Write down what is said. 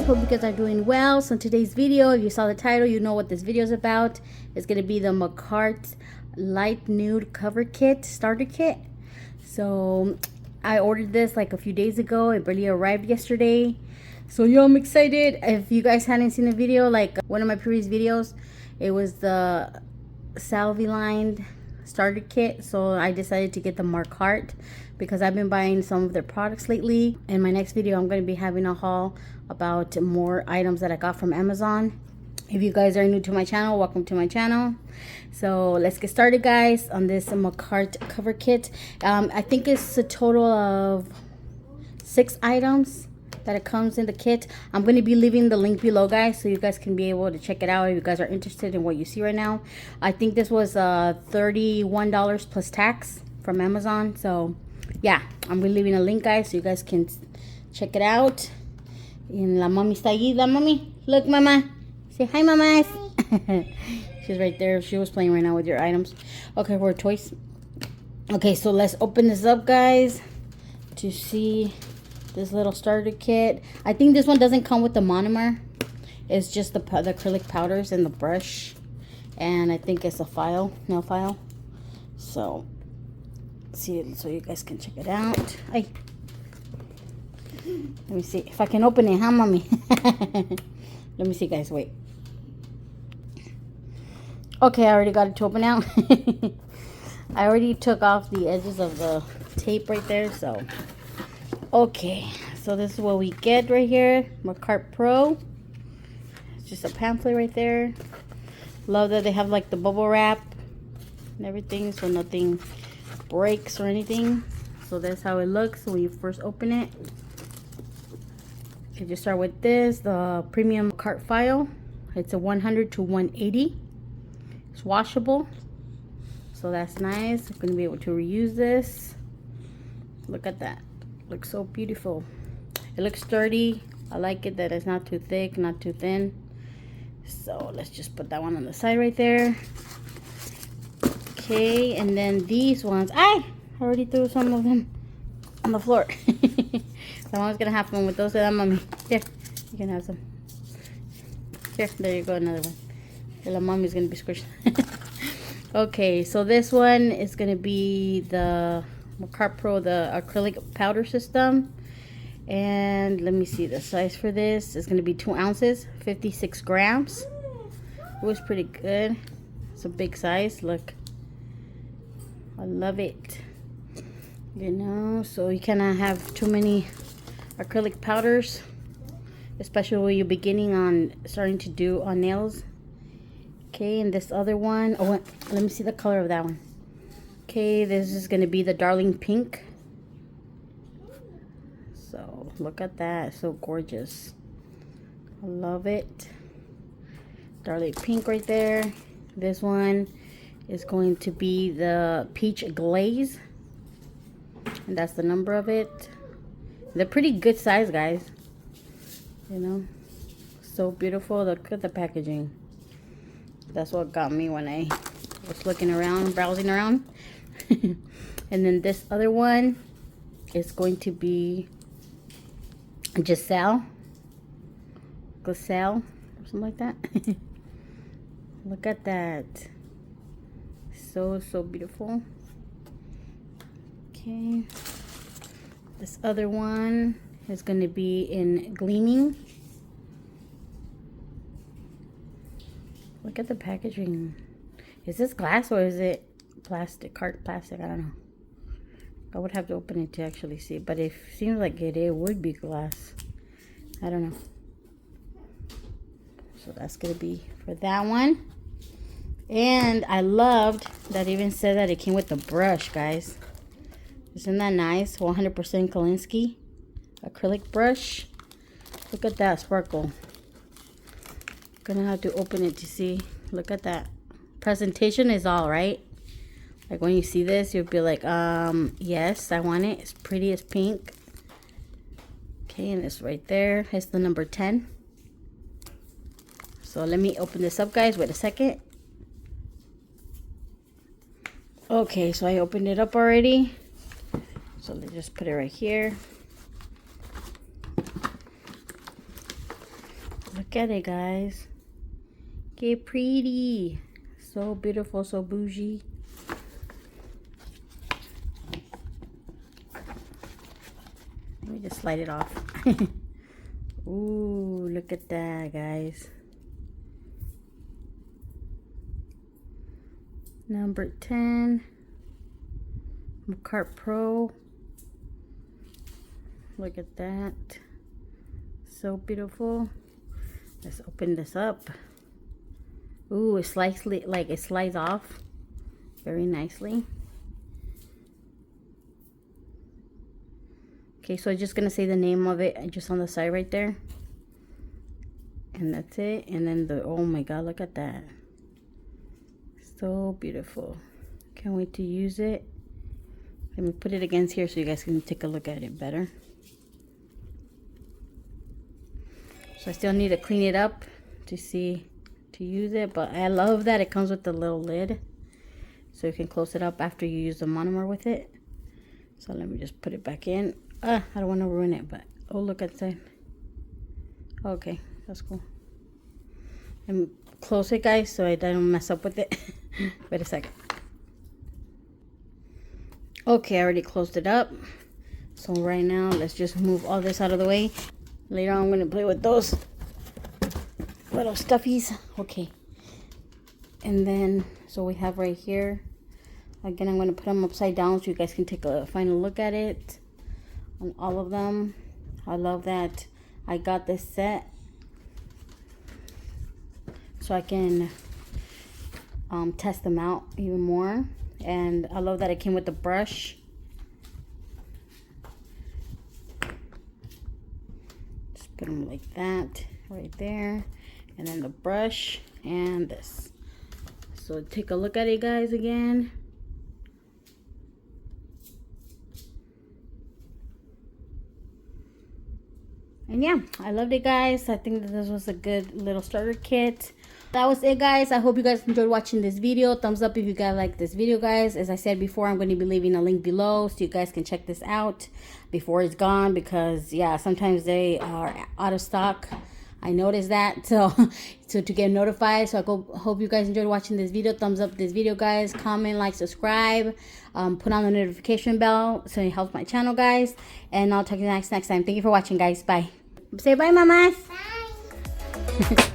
Hope you guys are doing well. So in today's video, if you saw the title, you know what this video is about. It's going to be the MAKARTT Light Nude Cover Kit, Starter Kit. So I ordered this like a few days ago. It barely arrived yesterday. So yo, I'm excited. If you guys hadn't seen the video, like one of my previous videos, it was the Salvi lined starter kit. So I decided to get the MAKARTT because I've been buying some of their products lately. In my next video, I'm going to be having a haul about more items that I got from Amazon. If you guys are new to my channel, welcome to my channel. So let's get started, guys, on this MAKARTT cover kit. I think it's a total of 6 items that it comes in the kit. I'm going to be leaving the link below, guys, so you guys can be able to check it out if you guys are interested in what you see right now. I think this was $31 plus tax from Amazon. So yeah, I'm really leaving a link, guys, so you guys can check it out. And la mami está allí. La mami, look, mama, say hi, mamas. She's right there. She was playing right now with your items. Okay, we're toys. Okay, so let's open this up, guys, to see this little starter kit. I think this one doesn't come with the monomer. It's just the acrylic powders and the brush, and I think it's a file, nail file. So see, so you guys can check it out. Let me see if I can open it, huh, mommy? Let me see, guys. Wait. Okay, I already got it to open out. I already took off the edges of the tape right there. So okay, so this is what we get right here. MAKARTT Pro. It's just a pamphlet right there. Love that they have like the bubble wrap and everything, so nothing breaks or anything. So that's how it looks when you first open it. You just start with this, the premium MAKARTT file. It's a 100 to 180. It's washable, so that's nice. I'm gonna be able to reuse this. Look at that. Looks so beautiful. It looks sturdy. I like it that it's not too thick, not too thin. So let's just put that one on the side right there. Okay, and then these ones, I already threw some of them on the floor. So what's gonna happen with those? That, mommy, here, you can have some. Here, there you go, another one. The mommy's gonna be squished. Okay, so this one is gonna be the MAKARTT Pro, the acrylic powder system. And let me see the size for this. It's gonna be 2 ounces, 56 grams. It was pretty good. It's a big size. Look, I love it. You know, so you cannot have too many acrylic powders, especially when you're beginning on starting to do on nails. Okay, and this other one, oh, let me see the color of that one. Okay, this is going to be the Darling Pink. So look at that, so gorgeous. I love it. Darling Pink right there. This one is going to be the Peach Glaze, and that's the number of it. They're pretty good size, guys. You know, so beautiful. Look at the packaging. That's what got me when I was looking around, browsing around. And then this other one is going to be Giselle, or something like that. Look at that. So beautiful. Okay, this other one is going to be in Gleaming. Look at the packaging. Is this glass or is it plastic? Card plastic? I don't know. I would have to open it to actually see, but it seems like it would be glass. I don't know. So that's gonna be for that one. And I loved that it even said that it came with the brush, guys. Isn't that nice? 100% Kolinsky acrylic brush. Look at that sparkle. Gonna have to open it to see. Look at that. Presentation is all right. Like when you see this, you'll be like, yes, I want it. It's pretty as pink. Okay, and it's right there. It's the number 10. So let me open this up, guys. Wait a second. Okay, so I opened it up already. So let's just put it right here. Look at it, guys. Get pretty. So beautiful, so bougie. Let me just slide it off. Ooh, look at that, guys. Number 10. MAKARTT Pro. Look at that. So beautiful. Let's open this up. Ooh, it slides, like it slides off very nicely. Okay, so I'm just gonna say the name of it just on the side right there. And that's it. And then the, oh my god, look at that. So beautiful. Can't wait to use it. Let me put it against here so you guys can take a look at it better. So I still need to clean it up to see to use it, but I love that it comes with the little lid so you can close it up after you use the monomer with it. So let me just put it back in. I don't want to ruin it, but oh, look at that. Okay, that's cool. Let me close it, guys, so I don't mess up with it. Wait a second. Okay, I already closed it up. So right now, let's just move all this out of the way. Later on, I'm going to play with those little stuffies. Okay. And then, so we have right here. Again, I'm going to put them upside down so you guys can take a final look at it. On all of them. I love that I got this set. So I can test them out even more. And I love that it came with the brush. Just put them like that right there. And then the brush and this. So take a look at it, guys, again. And yeah, I loved it, guys. I think that this was a good little starter kit. That was it, guys. I hope you guys enjoyed watching this video. Thumbs up if you guys like this video, guys. As I said before, I'm going to be leaving a link below so you guys can check this out before it's gone, because yeah, sometimes they are out of stock. I noticed that, so to get notified. So I hope you guys enjoyed watching this video. Thumbs up this video, guys. Comment, like, subscribe, put on the notification bell so it helps my channel, guys. And I'll talk to you next time. Thank you for watching, guys. Bye. Say bye, mamas. Bye.